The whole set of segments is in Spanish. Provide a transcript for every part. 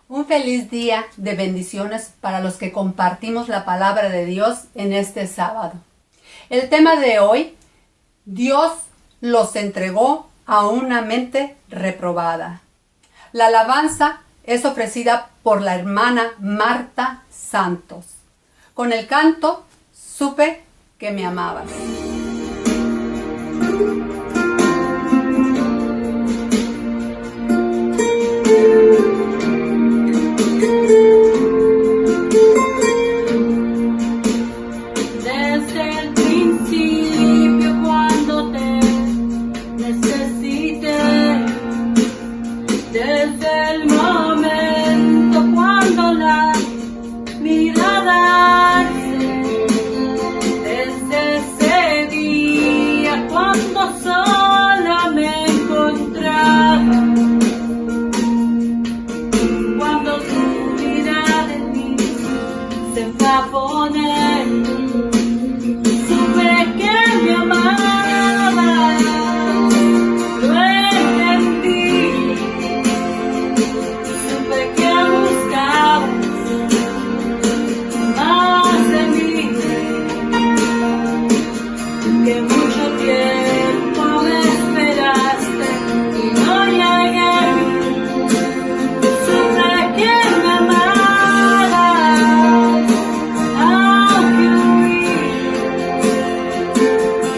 Un feliz día de bendiciones para los que compartimos la palabra de Dios en este sábado. El tema de hoy, Dios los entregó a una mente reprobada. La alabanza es ofrecida por la hermana Marta Santos. Con el canto, Supe que me amabas. Desde el principio, cuando te necesité, desde el momento cuando la mirada alcé, desde ese día cuando sola me encontraba, cuando tu mirada en mí se fue a poner, supe que me amabas, lo entendí, supe que buscabas más de mí, que mucho tiempo me esperaste y no llegué, supe que me amabas, aunque huí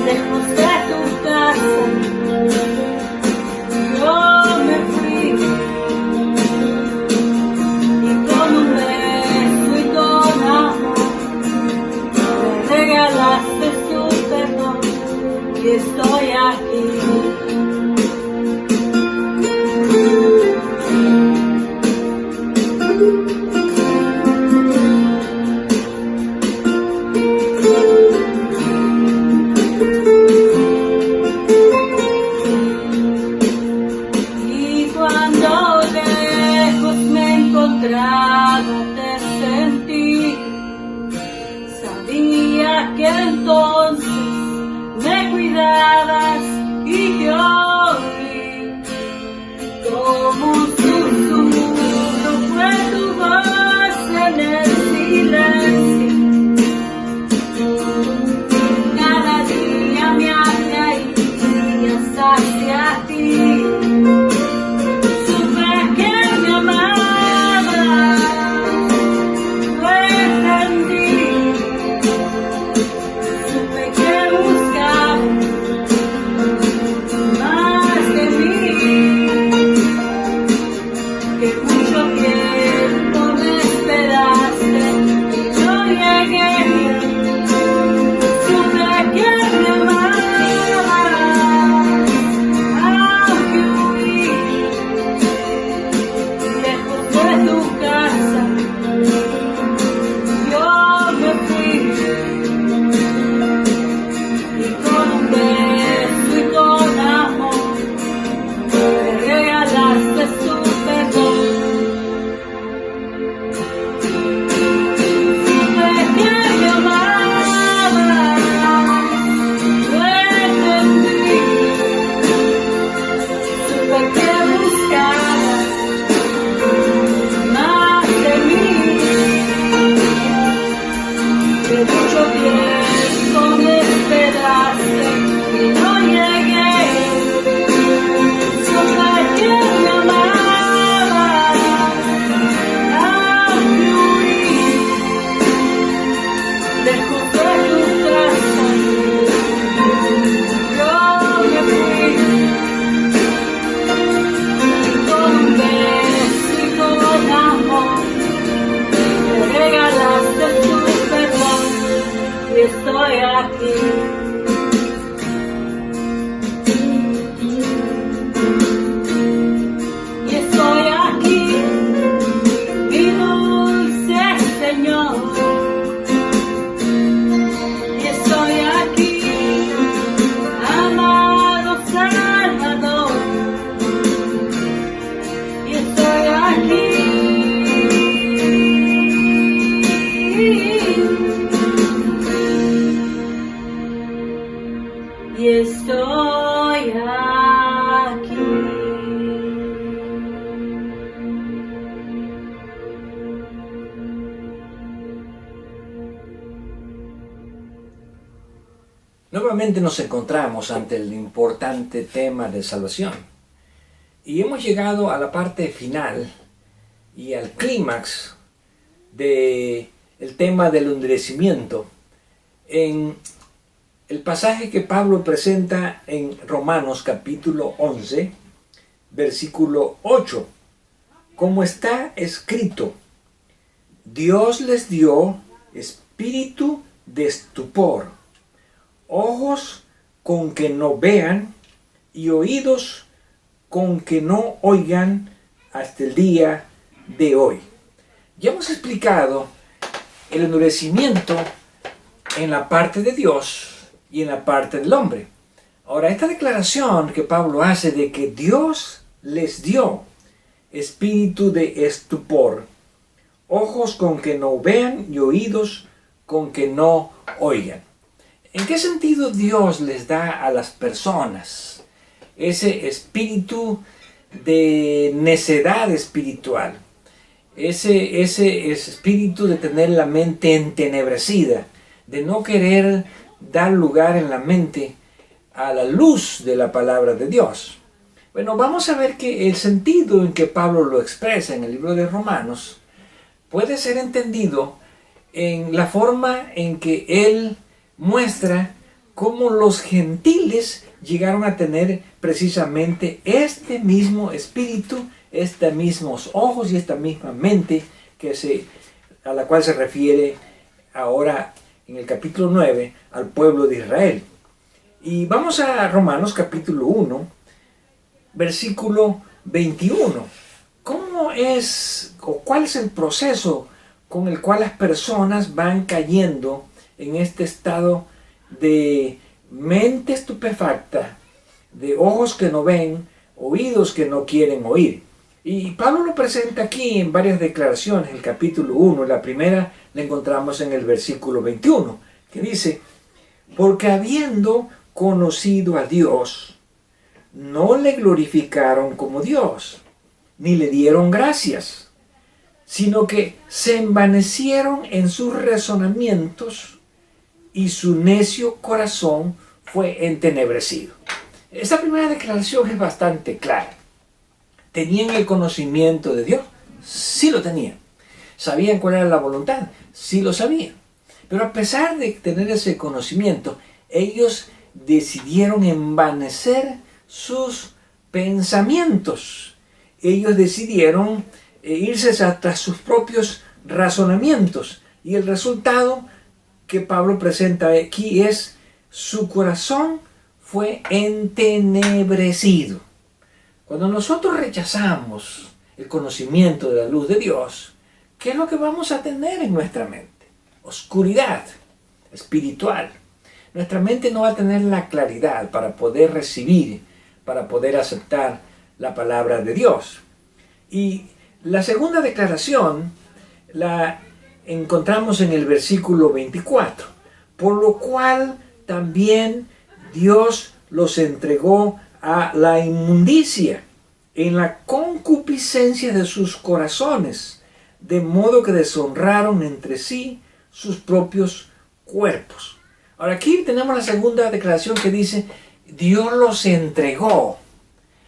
lejos de tu casa, yo me fui y con un beso y con amor me regalaste tu perdón y estoy aquí. Y cuando lejos me he encontrado te sentí, sabía que entonces me cuidabas y yo vi como un susurro fue tu voz en el silencio. Cada día me atraías hacia ti. Supe que me amabas, lo entendí, supe que buscabas más de mí, que mucho tiempo me esperaste y no llegué, supe que me amabas, aunque huí lejos de tu casa, yo me fui y con un beso y con amor me regalaste tu perdón. Supe que me amabas, lo entendí, supe que buscabas más Nuevamente nos encontramos ante el importante tema de salvación y hemos llegado a la parte final y al clímax del tema del endurecimiento en el pasaje que Pablo presenta en Romanos capítulo 11, versículo 8. Como está escrito, Dios les dio espíritu de estupor, ojos con que no vean y oídos con que no oigan hasta el día de hoy. Ya hemos explicado el endurecimiento en la parte de Dios y en la parte del hombre. Ahora, esta declaración que Pablo hace de que Dios les dio espíritu de estupor, ojos con que no vean y oídos con que no oigan. ¿En qué sentido Dios les da a las personas ese espíritu de necedad espiritual? Ese espíritu de tener la mente entenebrecida, de no querer dar lugar en la mente a la luz de la palabra de Dios. Bueno, vamos a ver que el sentido en que Pablo lo expresa en el libro de Romanos puede ser entendido en la forma en que él muestra cómo los gentiles llegaron a tener precisamente este mismo espíritu, estos mismos ojos y esta misma mente a la cual se refiere ahora en el capítulo 9 al pueblo de Israel. Y vamos a Romanos capítulo 1, versículo 21. ¿Cómo es o cuál es el proceso con el cual las personas van cayendo en este estado de mente estupefacta, de ojos que no ven, oídos que no quieren oír? Y Pablo lo presenta aquí en varias declaraciones, el capítulo 1, la primera la encontramos en el versículo 21, que dice, porque habiendo conocido a Dios, no le glorificaron como Dios, ni le dieron gracias, sino que se envanecieron en sus razonamientos y su necio corazón fue entenebrecido. Esta primera declaración es bastante clara. ¿Tenían el conocimiento de Dios? Sí lo tenían. ¿Sabían cuál era la voluntad? Sí lo sabían. Pero a pesar de tener ese conocimiento, ellos decidieron envanecer sus pensamientos. Ellos decidieron irse tras sus propios razonamientos. Y el resultado que Pablo presenta aquí es: su corazón fue entenebrecido. Cuando nosotros rechazamos el conocimiento de la luz de Dios, ¿qué es lo que vamos a tener en nuestra mente? Oscuridad espiritual. Nuestra mente no va a tener la claridad para poder recibir, para poder aceptar la palabra de Dios. Y la segunda declaración la encontramos en el versículo 24. Por lo cual también Dios los entregó a la inmundicia en la concupiscencia de sus corazones, de modo que deshonraron entre sí sus propios cuerpos. Ahora aquí tenemos la segunda declaración que dice, Dios los entregó.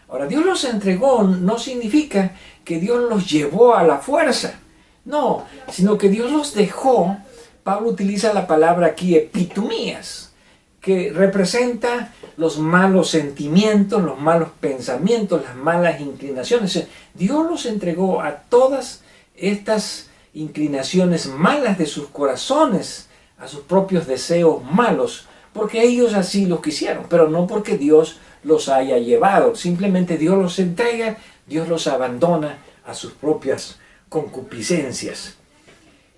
Ahora, Dios los entregó no significa que Dios los llevó a la fuerza. No, sino que Dios los dejó. Pablo utiliza la palabra aquí epitomías, que representa los malos sentimientos, los malos pensamientos, las malas inclinaciones. Dios los entregó a todas estas inclinaciones malas de sus corazones, a sus propios deseos malos, porque ellos así los quisieron, pero no porque Dios los haya llevado. Simplemente Dios los entrega, Dios los abandona a sus propias concupiscencias.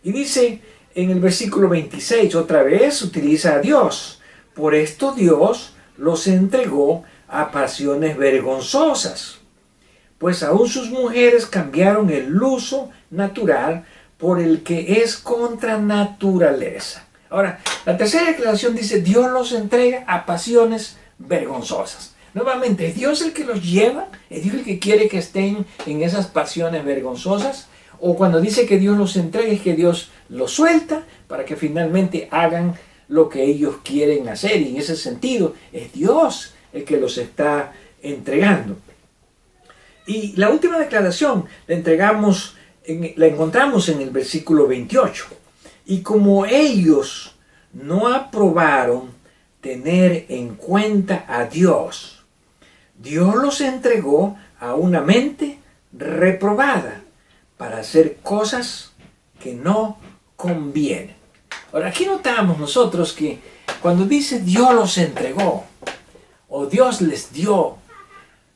Y dice en el versículo 26, otra vez utiliza a Dios. Por esto Dios los entregó a pasiones vergonzosas, pues aún sus mujeres cambiaron el uso natural por el que es contra naturaleza. Ahora, la tercera declaración dice, Dios los entrega a pasiones vergonzosas. Nuevamente, ¿es Dios el que los lleva? ¿Es Dios el que quiere que estén en esas pasiones vergonzosas? O cuando dice que Dios los entrega, es que Dios los suelta para que finalmente hagan lo que ellos quieren hacer, y en ese sentido es Dios el que los está entregando. Y la última declaración la encontramos en el versículo 28. Y como ellos no aprobaron tener en cuenta a Dios, Dios los entregó a una mente reprobada para hacer cosas que no convienen. Ahora, aquí notamos nosotros que cuando dice Dios los entregó, o Dios les dio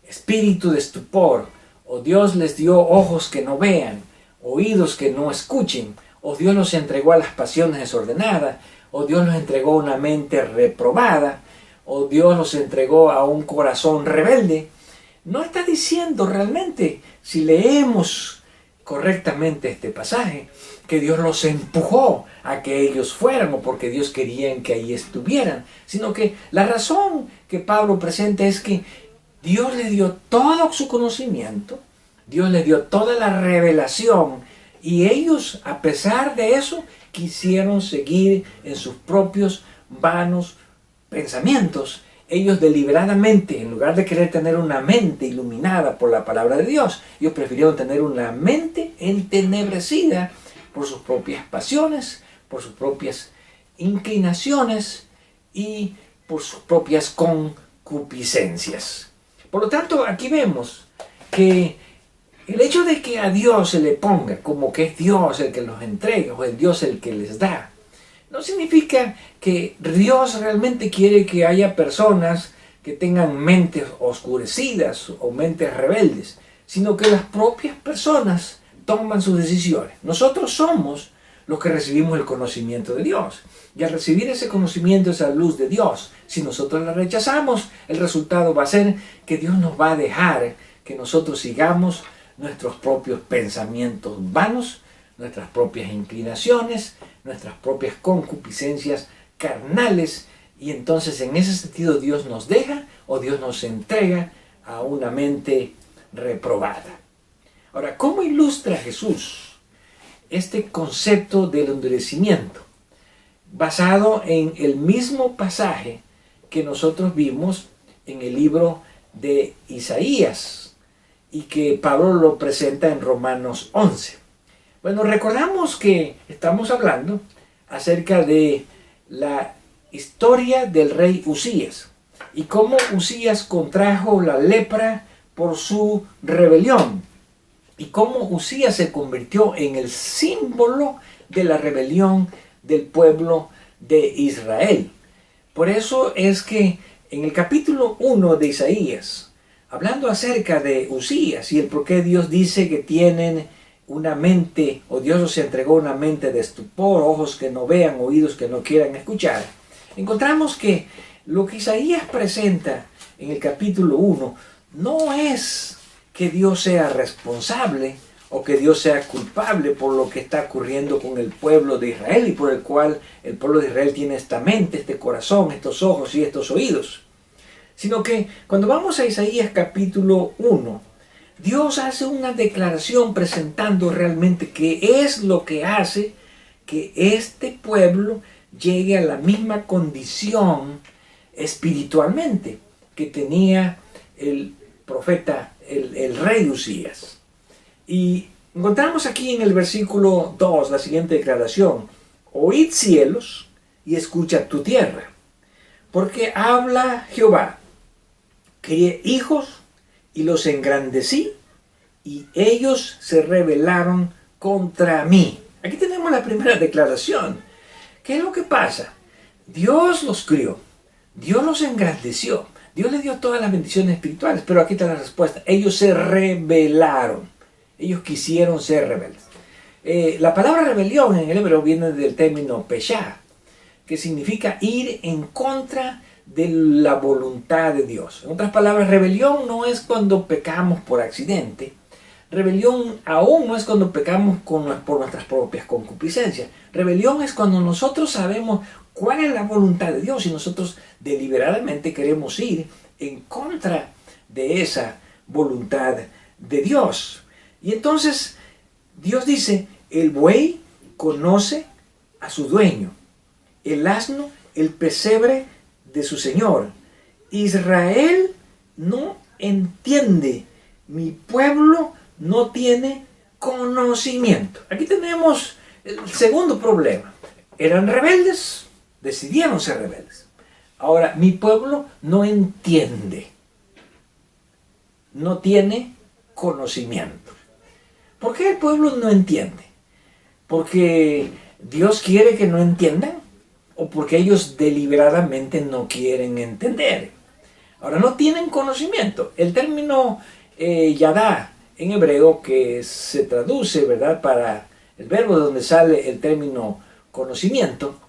espíritu de estupor, o Dios les dio ojos que no vean, oídos que no escuchen, o Dios los entregó a las pasiones desordenadas, o Dios los entregó a una mente reprobada, o Dios los entregó a un corazón rebelde, no está diciendo realmente, si leemos correctamente este pasaje, que Dios los empujó a que ellos fueran o porque Dios quería que ahí estuvieran, sino que la razón que Pablo presenta es que Dios les dio todo su conocimiento, Dios les dio toda la revelación, y ellos, a pesar de eso, quisieron seguir en sus propios vanos pensamientos. Ellos deliberadamente, en lugar de querer tener una mente iluminada por la palabra de Dios, ellos prefirieron tener una mente entenebrecida por sus propias pasiones, por sus propias inclinaciones y por sus propias concupiscencias. Por lo tanto, aquí vemos que el hecho de que a Dios se le ponga como que es Dios el que los entrega o es Dios el que les da, no significa que Dios realmente quiere que haya personas que tengan mentes oscurecidas o mentes rebeldes, sino que las propias personas toman sus decisiones. Nosotros somos los que recibimos el conocimiento de Dios. Y al recibir ese conocimiento, esa luz de Dios, si nosotros la rechazamos, el resultado va a ser que Dios nos va a dejar que nosotros sigamos nuestros propios pensamientos vanos, nuestras propias inclinaciones, nuestras propias concupiscencias carnales, y entonces en ese sentido Dios nos deja o Dios nos entrega a una mente reprobada. Ahora, ¿cómo ilustra Jesús este concepto del endurecimiento? Basado en el mismo pasaje que nosotros vimos en el libro de Isaías y que Pablo lo presenta en Romanos 11. Bueno, recordamos que estamos hablando acerca de la historia del rey Usías y cómo Usías contrajo la lepra por su rebelión y cómo Usías se convirtió en el símbolo de la rebelión del pueblo de Israel. Por eso es que en el capítulo 1 de Isaías, hablando acerca de Usías y el por qué Dios dice que tienen una mente, o Dios os entregó una mente de estupor, ojos que no vean, oídos que no quieran escuchar, encontramos que lo que Isaías presenta en el capítulo 1 no es que Dios sea responsable o que Dios sea culpable por lo que está ocurriendo con el pueblo de Israel y por el cual el pueblo de Israel tiene esta mente, este corazón, estos ojos y estos oídos, sino que cuando vamos a Isaías capítulo 1, Dios hace una declaración presentando realmente qué es lo que hace que este pueblo llegue a la misma condición espiritualmente que tenía el profeta, el rey Usías. Y encontramos aquí en el versículo 2 la siguiente declaración: oíd cielos y escucha tu tierra, porque habla Jehová, crié hijos y los engrandecí, y ellos se rebelaron contra mí. Aquí tenemos la primera declaración. ¿Qué es lo que pasa? Dios los crió, Dios los engrandeció, Dios les dio todas las bendiciones espirituales, pero aquí está la respuesta: ellos se rebelaron, ellos quisieron ser rebeldes. La palabra rebelión en el hebreo viene del término peshá, que significa ir en contra de la voluntad de Dios. En otras palabras, rebelión no es cuando pecamos por accidente. Rebelión aún no es cuando pecamos por nuestras propias concupiscencias. Rebelión es cuando nosotros sabemos cuál es la voluntad de Dios y nosotros deliberadamente queremos ir en contra de esa voluntad de Dios. Y entonces Dios dice: el buey conoce a su dueño, el asno el pesebre de su Señor. Israel no entiende, mi pueblo no tiene conocimiento. Aquí tenemos el segundo problema. Eran rebeldes, decidieron ser rebeldes. Ahora, mi pueblo no entiende, no tiene conocimiento. ¿Por qué el pueblo no entiende? ¿Porque Dios quiere que no entiendan? ¿O porque ellos deliberadamente no quieren entender? Ahora, no tienen conocimiento. El término yadá en hebreo, que se traduce, ¿verdad?, para el verbo de donde sale el término conocimiento,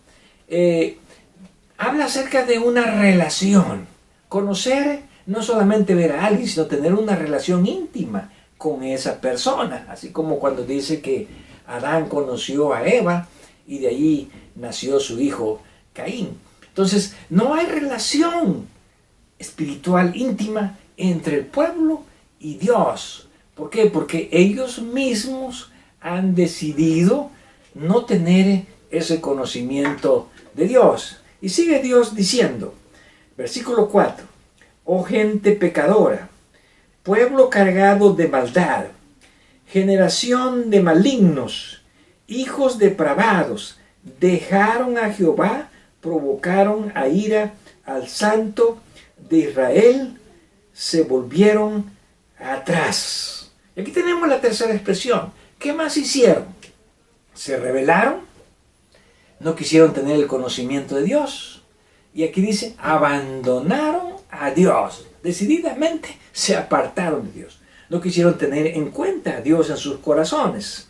habla acerca de una relación. Conocer no solamente ver a alguien, sino tener una relación íntima con esa persona. Así como cuando dice que Adán conoció a Eva y de allí nació su hijo Caín. Entonces, no hay relación espiritual íntima entre el pueblo y Dios. ¿Por qué? Porque ellos mismos han decidido no tener ese conocimiento de Dios. Y sigue Dios diciendo, versículo 4, oh gente pecadora, pueblo cargado de maldad, generación de malignos, hijos depravados, dejaron a Jehová, provocaron a ira al Santo de Israel, se volvieron atrás. Y aquí tenemos la tercera expresión. ¿Qué más hicieron? Se rebelaron, no quisieron tener el conocimiento de Dios. Y aquí dice, abandonaron a Dios. Decididamente se apartaron de Dios. No quisieron tener en cuenta a Dios en sus corazones.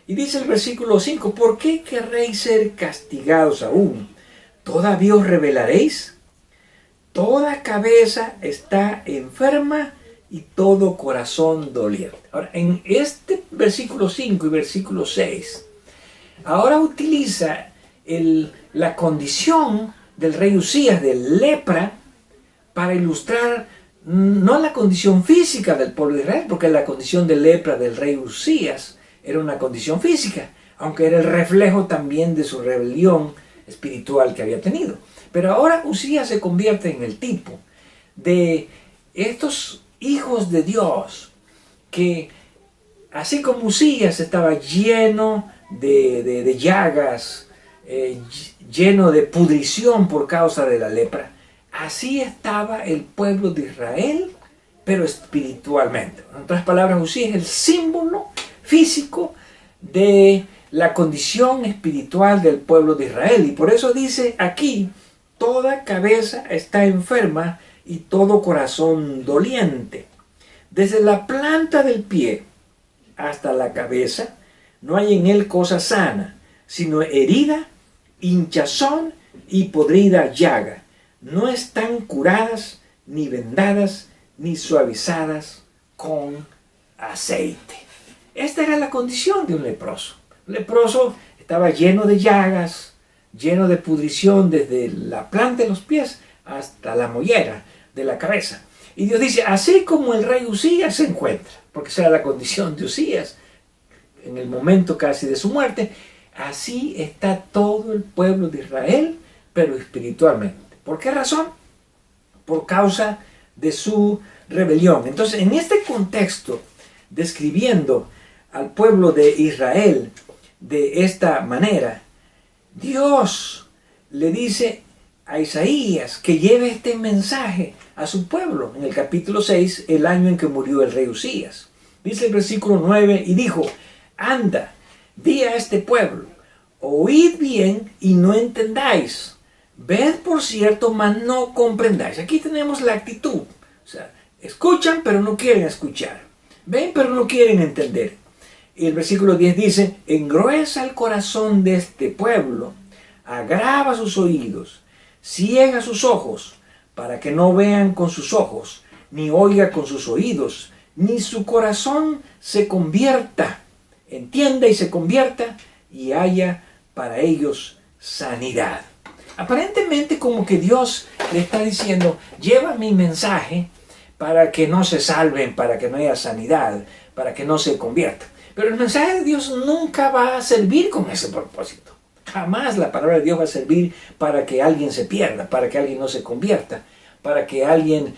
Y dice el versículo 5, ¿por qué querréis ser castigados aún? ¿Todavía os rebelaréis? Toda cabeza está enferma y todo corazón doliente. Ahora, en este versículo 5 y versículo 6, ahora utiliza la condición del rey Usías de lepra para ilustrar no la condición física del pueblo de Israel, porque la condición de lepra del rey Usías era una condición física, aunque era el reflejo también de su rebelión espiritual que había tenido. Pero ahora Usías se convierte en el tipo de estos hijos de Dios que, así como Usías estaba lleno de llagas, lleno de pudrición por causa de la lepra, así estaba el pueblo de Israel, pero espiritualmente. En otras palabras, Usías es el símbolo físico de la condición espiritual del pueblo de Israel. Y por eso dice aquí, toda cabeza está enferma y todo corazón doliente. Desde la planta del pie hasta la cabeza, no hay en él cosa sana, sino herida, hinchazón y podrida llaga. No están curadas, ni vendadas, ni suavizadas con aceite. Esta era la condición de un leproso. Un leproso estaba lleno de llagas, lleno de pudrición desde la planta de los pies hasta la mollera de la cabeza. Y Dios dice, así como el rey Usías se encuentra, porque esa era la condición de Usías en el momento casi de su muerte, así está todo el pueblo de Israel, pero espiritualmente. ¿Por qué razón? Por causa de su rebelión. Entonces, en este contexto, describiendo al pueblo de Israel de esta manera, Dios le dice a Isaías que lleve este mensaje a su pueblo. En el capítulo 6, el año en que murió el rey Usías. Dice el versículo 9, y dijo, anda, di a este pueblo, oíd bien y no entendáis. Ved por cierto, mas no comprendáis. Aquí tenemos la actitud. O sea, escuchan pero no quieren escuchar. Ven pero no quieren entender. Y el versículo 10 dice, engruesa el corazón de este pueblo, agrava sus oídos, ciega sus ojos, para que no vean con sus ojos, ni oiga con sus oídos, ni su corazón se convierta, entienda y se convierta, y haya para ellos sanidad. Aparentemente como que Dios le está diciendo, lleva mi mensaje para que no se salven, para que no haya sanidad, para que no se conviertan. Pero el mensaje de Dios nunca va a servir con ese propósito. Jamás la palabra de Dios va a servir para que alguien se pierda, para que alguien no se convierta, para que alguien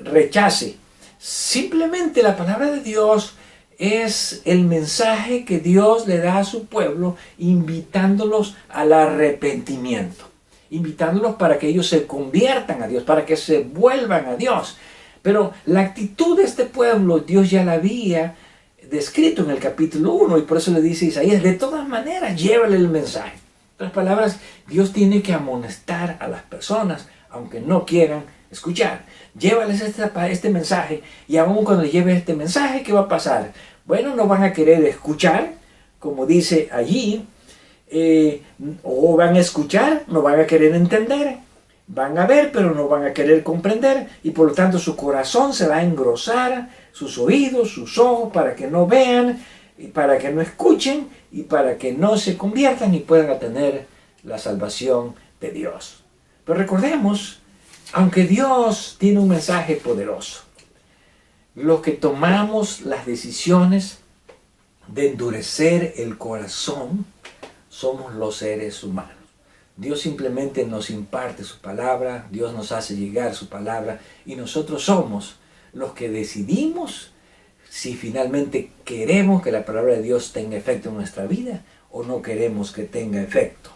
rechace. Simplemente la palabra de Dios es el mensaje que Dios le da a su pueblo, invitándolos al arrepentimiento, invitándolos para que ellos se conviertan a Dios, para que se vuelvan a Dios. Pero la actitud de este pueblo Dios ya la había descrito en el capítulo 1, y por eso le dice a Isaías, de todas maneras, llévale el mensaje. En otras palabras, Dios tiene que amonestar a las personas, aunque no quieran escuchar. Llévales este mensaje, y aún cuando lleve este mensaje, ¿qué va a pasar? Bueno, no van a querer escuchar, como dice allí, o van a escuchar, no van a querer entender, van a ver, pero no van a querer comprender, y por lo tanto su corazón se va a engrosar, sus oídos, sus ojos, para que no vean, y para que no escuchen, y para que no se conviertan y puedan obtener la salvación de Dios. Pero recordemos, aunque Dios tiene un mensaje poderoso, los que tomamos las decisiones de endurecer el corazón somos los seres humanos. Dios simplemente nos imparte su palabra, Dios nos hace llegar su palabra, y nosotros somos los que decidimos si finalmente queremos que la palabra de Dios tenga efecto en nuestra vida o no queremos que tenga efecto.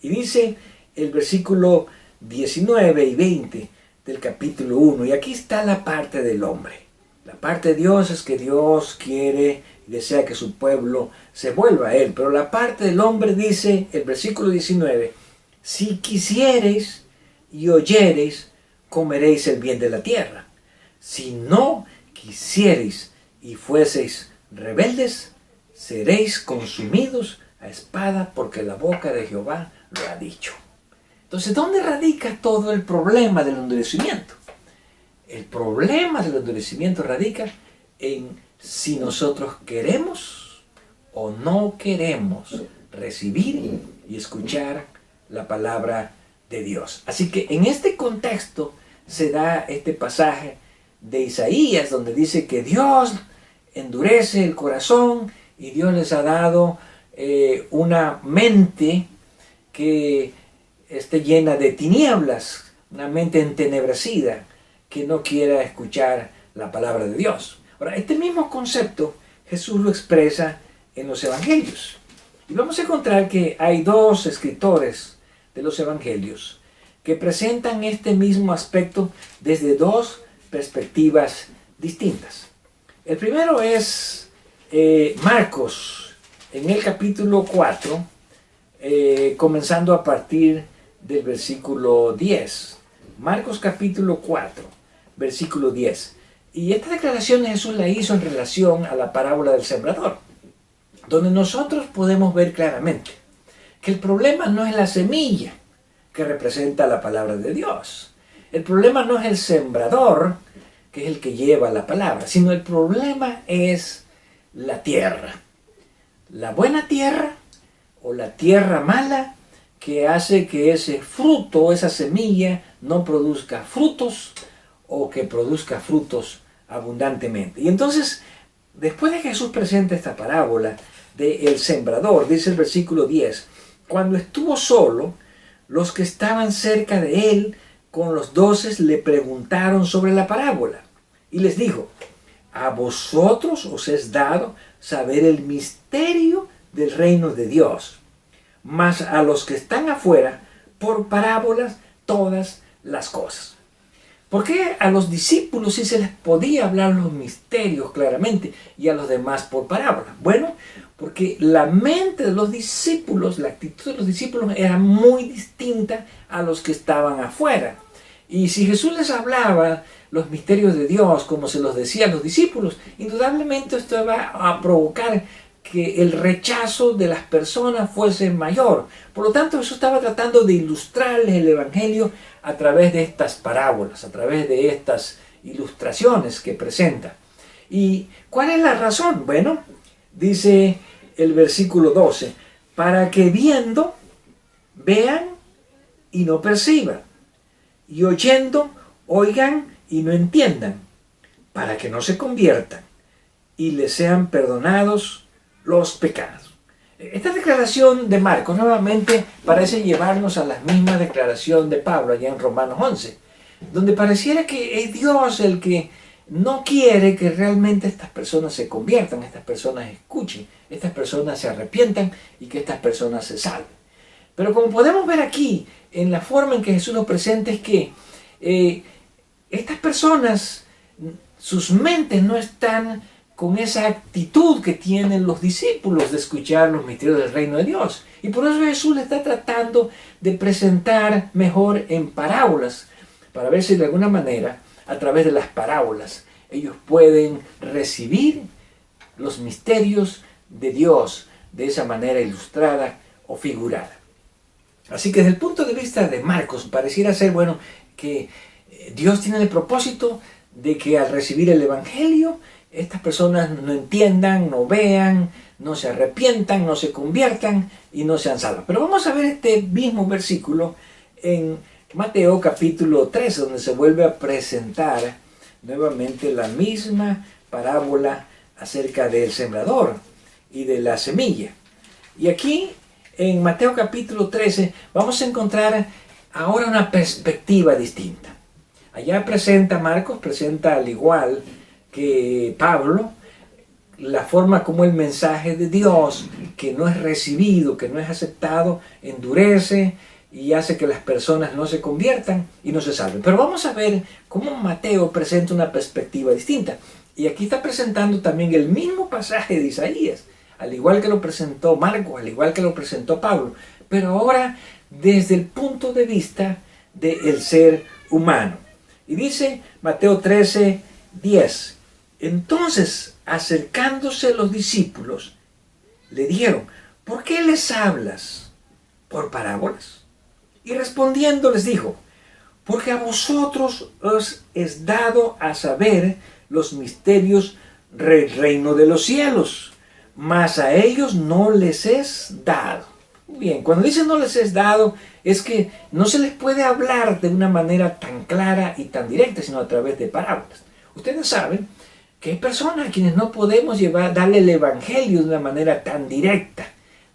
Y dice el versículo 19 y 20 del capítulo 1, y aquí está la parte del hombre. La parte de Dios es que Dios quiere y desea que su pueblo se vuelva a Él, pero la parte del hombre dice el versículo 19, si quisiereis y oyereis, comeréis el bien de la tierra. Si no quisiereis y fueseis rebeldes, seréis consumidos a espada, porque la boca de Jehová lo ha dicho. Entonces, ¿dónde radica todo el problema del endurecimiento? El problema del endurecimiento radica en si nosotros queremos o no queremos recibir y escuchar la palabra de Dios. Así que en este contexto se da este pasaje de Isaías, donde dice que Dios endurece el corazón y Dios les ha dado una mente que esté llena de tinieblas, una mente entenebrecida, que no quiera escuchar la palabra de Dios. Ahora, este mismo concepto Jesús lo expresa en los evangelios. Y vamos a encontrar que hay dos escritores de los evangelios que presentan este mismo aspecto desde dos perspectivas distintas. El primero es Marcos, en el capítulo 4, comenzando a partir del versículo 10. Marcos capítulo 4, versículo 10. Y esta declaración Jesús la hizo en relación a la parábola del sembrador, donde nosotros podemos ver claramente que el problema no es la semilla que representa la palabra de Dios. El problema no es el sembrador, que es el que lleva la palabra, sino el problema es la tierra. La buena tierra o la tierra mala, que hace que ese fruto, esa semilla, no produzca frutos o que produzca frutos abundantemente. Y entonces, después de que Jesús presenta esta parábola del sembrador, dice el versículo 10, cuando estuvo solo, los que estaban cerca de él con los 12 le preguntaron sobre la parábola y les dijo, a vosotros os es dado saber el misterio del reino de Dios, mas a los que están afuera, por parábolas, todas las cosas. ¿Por qué a los discípulos sí se les podía hablar los misterios claramente y a los demás por parábolas? Bueno, porque la mente de los discípulos, la actitud de los discípulos era muy distinta a los que estaban afuera. Y si Jesús les hablaba los misterios de Dios como se los decía a los discípulos, indudablemente esto va a provocar que el rechazo de las personas fuese mayor. Por lo tanto, Jesús estaba tratando de ilustrarles el Evangelio a través de estas parábolas, a través de estas ilustraciones que presenta. ¿Y cuál es la razón? Bueno, dice el versículo 12, para que viendo, vean y no perciban, y oyendo, oigan y no entiendan, para que no se conviertan y les sean perdonados los pecados. Esta declaración de Marcos nuevamente parece llevarnos a la misma declaración de Pablo allá en Romanos 11, donde pareciera que es Dios el que no quiere que realmente estas personas se conviertan, estas personas escuchen, estas personas se arrepientan y que estas personas se salven. Pero como podemos ver aquí, en la forma en que Jesús nos presenta, es que estas personas, sus mentes no están con esa actitud que tienen los discípulos de escuchar los misterios del reino de Dios. Y por eso Jesús le está tratando de presentar mejor en parábolas, para ver si de alguna manera, a través de las parábolas, ellos pueden recibir los misterios de Dios de esa manera ilustrada o figurada. Así que desde el punto de vista de Marcos, pareciera ser, bueno, que Dios tiene el propósito de que al recibir el Evangelio, estas personas no entiendan, no vean, no se arrepientan, no se conviertan y no sean salvos. Pero vamos a ver este mismo versículo en Mateo capítulo 13, donde se vuelve a presentar nuevamente la misma parábola acerca del sembrador y de la semilla. Y aquí en Mateo capítulo 13 vamos a encontrar ahora una perspectiva distinta. Allá Marcos presenta al igual que Pablo, la forma como el mensaje de Dios, que no es recibido, que no es aceptado, endurece y hace que las personas no se conviertan y no se salven. Pero vamos a ver cómo Mateo presenta una perspectiva distinta. Y aquí está presentando también el mismo pasaje de Isaías, al igual que lo presentó Marcos, al igual que lo presentó Pablo, pero ahora desde el punto de vista del ser humano. Y dice Mateo 13, 10. Entonces, acercándose los discípulos, le dijeron: ¿por qué les hablas por parábolas? Y respondiendo les dijo: porque a vosotros os es dado a saber los misterios del reino de los cielos, mas a ellos no les es dado. Bien, cuando dice no les es dado, es que no se les puede hablar de una manera tan clara y tan directa, sino a través de parábolas. Ustedes saben que hay personas a quienes no podemos darle el evangelio de una manera tan directa,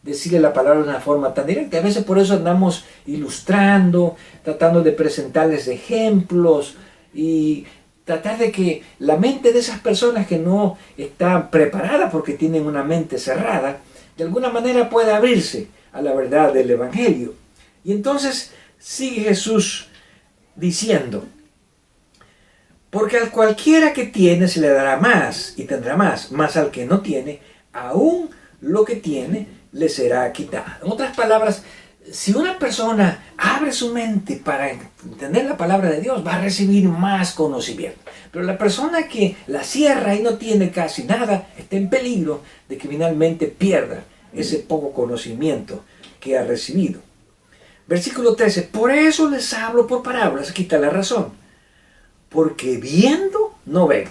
decirle la palabra de una forma tan directa. A veces por eso andamos ilustrando, tratando de presentarles ejemplos y tratar de que la mente de esas personas que no están preparadas porque tienen una mente cerrada, de alguna manera pueda abrirse a la verdad del evangelio. Y entonces sigue Jesús diciendo: porque al cualquiera que tiene se le dará más y tendrá más, mas al que no tiene, aún lo que tiene le será quitado. En otras palabras, si una persona abre su mente para entender la palabra de Dios, va a recibir más conocimiento. Pero la persona que la cierra y no tiene casi nada, está en peligro de que finalmente pierda ese poco conocimiento que ha recibido. Versículo 13, por eso les hablo por parábolas. Aquí está la razón. Porque viendo no ven.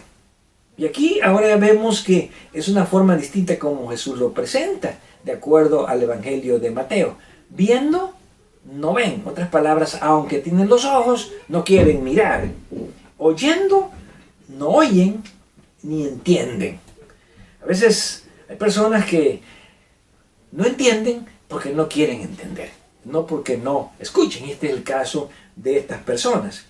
Y aquí ahora vemos que es una forma distinta como Jesús lo presenta, de acuerdo al Evangelio de Mateo. Viendo no ven. En otras palabras, aunque tienen los ojos, no quieren mirar. Oyendo no oyen ni entienden. A veces hay personas que no entienden porque no quieren entender, no porque no escuchen. Este es el caso de estas personas.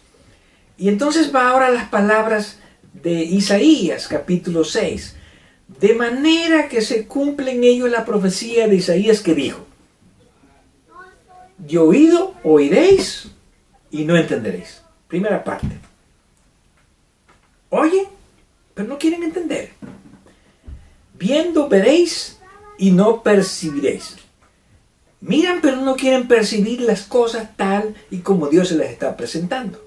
Y entonces va ahora las palabras de Isaías, capítulo 6. De manera que se cumple en ellos la profecía de Isaías que dijo: de oído oiréis y no entenderéis. Primera parte. Oyen, pero no quieren entender. Viendo veréis y no percibiréis. Miran, pero no quieren percibir las cosas tal y como Dios se las está presentando.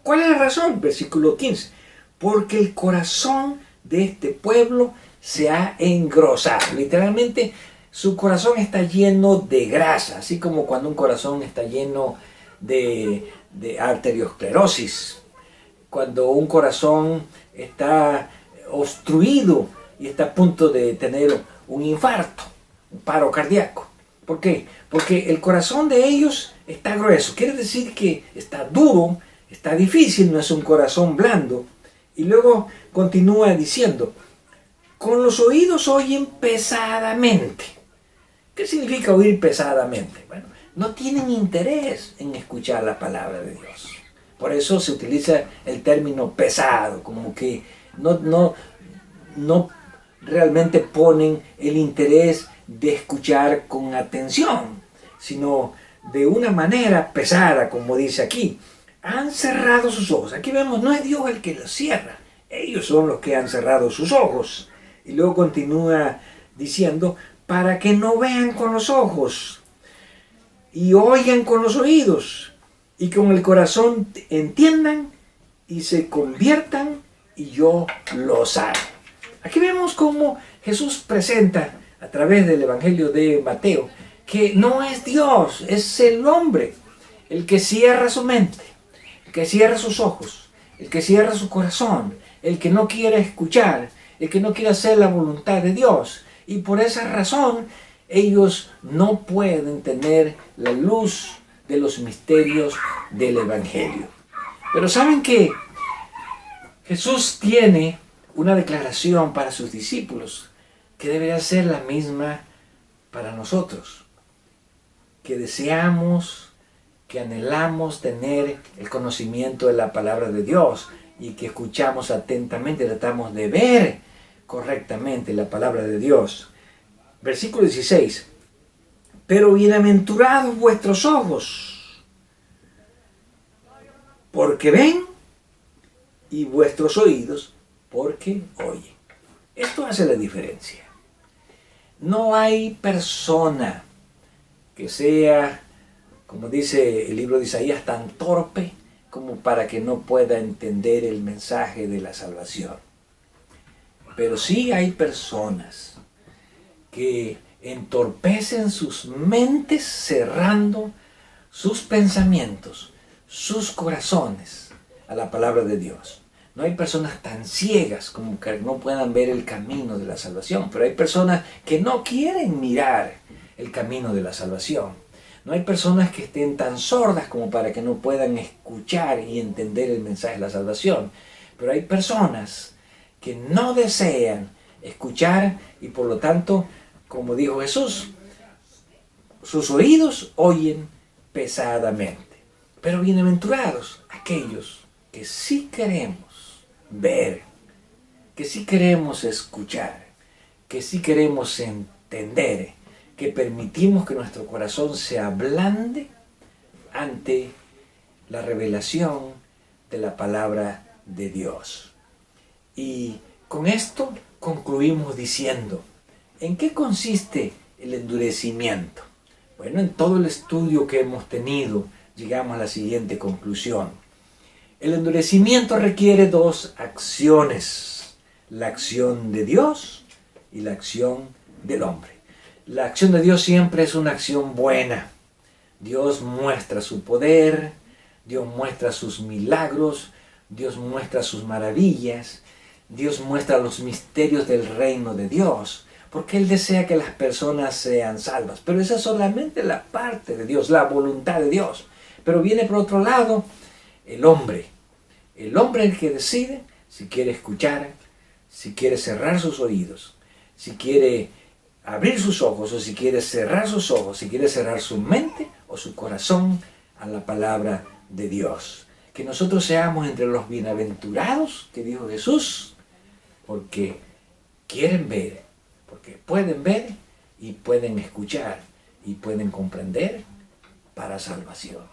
¿Cuál es la razón? Versículo 15. Porque el corazón de este pueblo se ha engrosado. Literalmente, su corazón está lleno de grasa, así como cuando un corazón está lleno de arteriosclerosis. Cuando un corazón está obstruido y está a punto de tener un infarto, un paro cardíaco. ¿Por qué? Porque el corazón de ellos está grueso. Quiere decir que está duro, está difícil, no es un corazón blando. Y luego continúa diciendo: con los oídos oyen pesadamente ¿Qué significa oír pesadamente? Bueno, no tienen interés en escuchar la palabra de Dios. Por eso se utiliza el término pesado, como que no realmente ponen el interés de escuchar con atención, sino de una manera pesada, como dice aquí. Han cerrado sus ojos. Aquí vemos, no es Dios el que los cierra. Ellos son los que han cerrado sus ojos. Y luego continúa diciendo, para que no vean con los ojos y oigan con los oídos y con el corazón entiendan y se conviertan y yo los hago. Aquí vemos cómo Jesús presenta a través del Evangelio de Mateo que no es Dios, es el hombre el que cierra su mente, el que cierra sus ojos, el que cierra su corazón, el que no quiere escuchar, el que no quiere hacer la voluntad de Dios. Y por esa razón ellos no pueden tener la luz de los misterios del Evangelio. Pero ¿saben qué? Jesús tiene una declaración para sus discípulos que debería ser la misma para nosotros. Que deseamos, que anhelamos tener el conocimiento de la palabra de Dios y que escuchamos atentamente, tratamos de ver correctamente la palabra de Dios. Versículo 16. Pero bienaventurados vuestros ojos, porque ven, y vuestros oídos, porque oyen. Esto hace la diferencia. No hay persona que sea, como dice el libro de Isaías, tan torpe como para que no pueda entender el mensaje de la salvación. Pero sí hay personas que entorpecen sus mentes cerrando sus pensamientos, sus corazones a la palabra de Dios. No hay personas tan ciegas como que no puedan ver el camino de la salvación, pero hay personas que no quieren mirar el camino de la salvación. No hay personas que estén tan sordas como para que no puedan escuchar y entender el mensaje de la salvación, pero hay personas que no desean escuchar y por lo tanto, como dijo Jesús, sus oídos oyen pesadamente. Pero bienaventurados aquellos que sí queremos ver, que sí queremos escuchar, que sí queremos entender, que permitimos que nuestro corazón se ablande ante la revelación de la palabra de Dios. Y con esto concluimos diciendo, ¿en qué consiste el endurecimiento? Bueno, en todo el estudio que hemos tenido, llegamos a la siguiente conclusión. El endurecimiento requiere dos acciones, la acción de Dios y la acción del hombre. La acción de Dios siempre es una acción buena. Dios muestra su poder, Dios muestra sus milagros, Dios muestra sus maravillas, Dios muestra los misterios del reino de Dios, porque Él desea que las personas sean salvas. Pero esa es solamente la parte de Dios, la voluntad de Dios. Pero viene por otro lado el hombre el que decide si quiere escuchar, si quiere cerrar sus oídos, si quiere abrir sus ojos o si quiere cerrar sus ojos, si quiere cerrar su mente o su corazón a la palabra de Dios. Que nosotros seamos entre los bienaventurados, que dijo Jesús, porque quieren ver, porque pueden ver y pueden escuchar y pueden comprender para salvación.